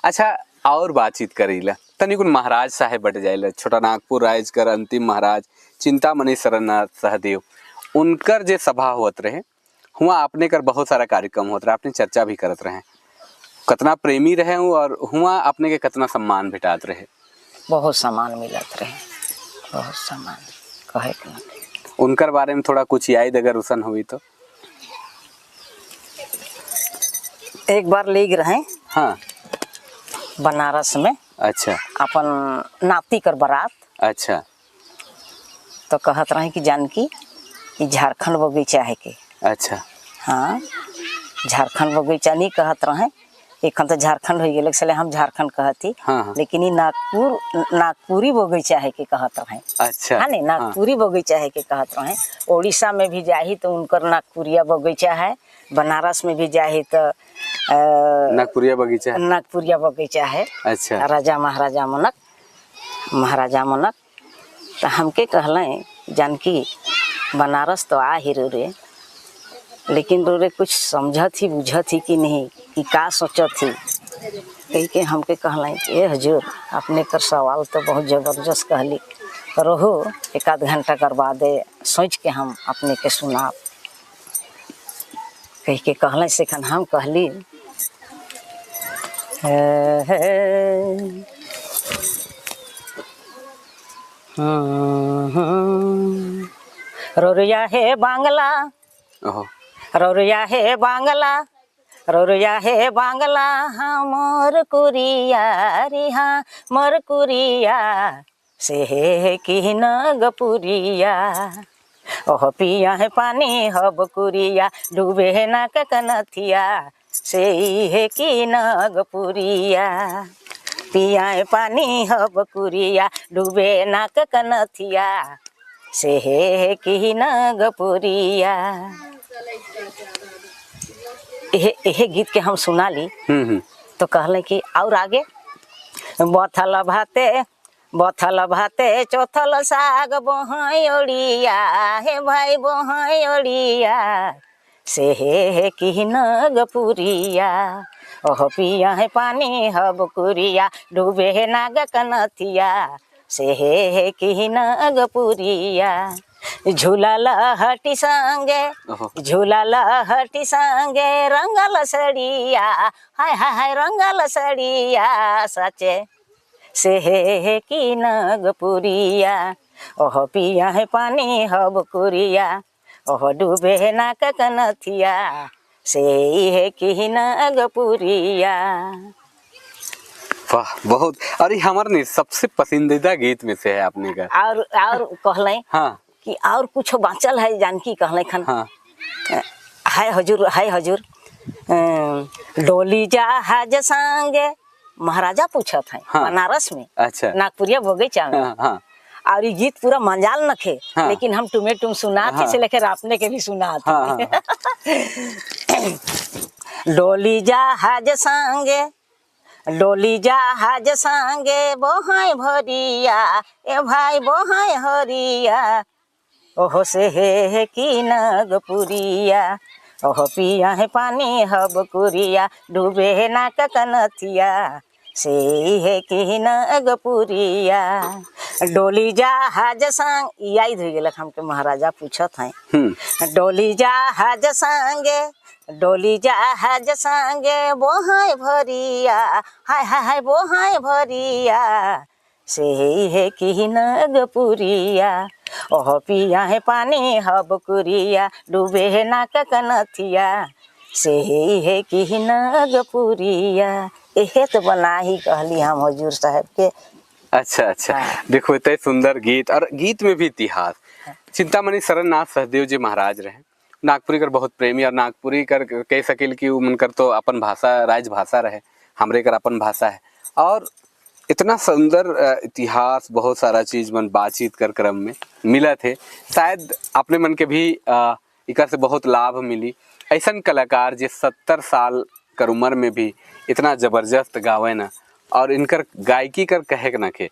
अच्छा और बातचीत करीला तनिक महाराज साहेब बट जाइला छोटा नागपुर राज कर अंतिम महाराज चिंतामणि शरणनाथ सहदेव उनकर जे सभा होत रहे हुआ आपने कर बहुत सारा कार्यक्रम होत रहे, आपने चर्चा भी करत रहे, कतना प्रेमी रहे और हुआ आपने के कतना सम्मान भेटात रहे। बहुत सम्मान मिलत रहे, बहुत सम्मान कहे के उनकर बारे में थोड़ा कुछ याद अगर उसन हुई तो। एक बार ले रहे हाँ बनारस में। अच्छा अपन नाती कर बारात। अच्छा तो कहत रहे कि जानकी कि झारखंड बगीचा है के। अच्छा हाँ झारखंड बगीचा नहीं कहत रहे, एक तो झारखंड हो गए इसलिए हम झारखंड कहती। हाँ। लेकिन ये नागपुरी बगीचा है के कहत रहे। अच्छा हाँ नहीं नागपुरी बगीचा है के कहत रहे। उड़ीसा में भी जाही तो उनकर नागपुरिया बगीचा है, बनारस में भी जाही तो नागपुरिया बगीचा है। अच्छा राजा महाराजा मनक तो हमके कहले जानकी बनारस तो आ ही रे, लेकिन रे कुछ समझत ही बुझत ही कि नहीं कि का सोचत ही कही के हमके कहले ए हजूर अपने कर सवाल तो बहुत जबरदस्त कहली, रहो एक आध घंटा कर बाद सोच के हम अपने के सुना कही के कहले से खन हम कहली रोरिया है बांगला, रोरिया है बांगला, रोरिया है बांगला हाँ मोर कुरिया रिहा मोर कुरिया से है कि नगपुरिया। ओह पिया है पानी हब कुरिया डूबे है ना कनथिया से है कि नगपुरिया। पिया है पानी हब कुरिया डूबे ना कनथिया से है कि नगपुरिया। यह गीत के हम सुना ली तो कहले कि और आगे बथल भाते चौथल साग बोहाई ओड़िया हे भाई बोहाई ओड़िया से है कि नगपुरिया। ओह पिया है पानी हब कुरिया डूबे है नाग कनथिया से है कि नगपुरिया। झूला लहटी संगे रंगल सड़िया हाय हाय हाय रंगल सड़िया सचे से है कि नगपुरिया। ओह पिया है पानी हब कुरिया ओह डूबे है नाक कनथिया से है कि नगपुरिया। वाह बहुत, अरे हमारे सबसे पसंदीदा गीत में से है आपने का। और कहले हाँ कि और कुछ बाँचल है जानकी कहले खन। हाँ हाय हजूर डोली जहाज संगे महाराजा पूछत है। हाँ। बनारस में। अच्छा नागपुरिया बगीचा में। हाँ। और ये गीत पूरा मंजाल नखे। हाँ। लेकिन हम तुम सुना थे। हाँ। से लेकर आपने के भी सुना थे। हाँ। डोली जहाज संगे बोहाई भरिया ए भाई बोहाई हरिया ओह से है कि नगपुरिया। ओह पिया है पानी हब कुरिया डूबे है नाक कनथिया से है कि नगपुरिया। डोली जहाज संग याद हो गया हमके महाराजा पूछत हैं। डोली जहाज संगे बोहाई भरिया हाय हाय हाय बोहाई भरिया से है कि नगपुरिया। ओह पिया है पानी हब कुरिया डूबे है नाक कनथिया से है कि नगपुरिया। यह तो बना ही कहली हम हजूर साहब के। अच्छा अच्छा। हाँ। देखो इतने सुंदर गीत और गीत में भी इतिहास। चिंतामणि शरणनाथ सहदेव जी महाराज रहे, नागपुरी कर बहुत प्रेमी और नागपुरी कर कह सकिल कि उनकर तो अपन भाषा राजभाषा रहे, हमरे कर अपन भाषा है। और इतना सुंदर इतिहास बहुत सारा चीज मन बातचीत कर क्रम में मिला थे। शायद अपने मन के भी इकर से बहुत लाभ मिली। ऐसा कलाकार जो 70 साल कर उम्र में भी इतना जबरदस्त गावे ना और इनकर गायकी कर कहे न के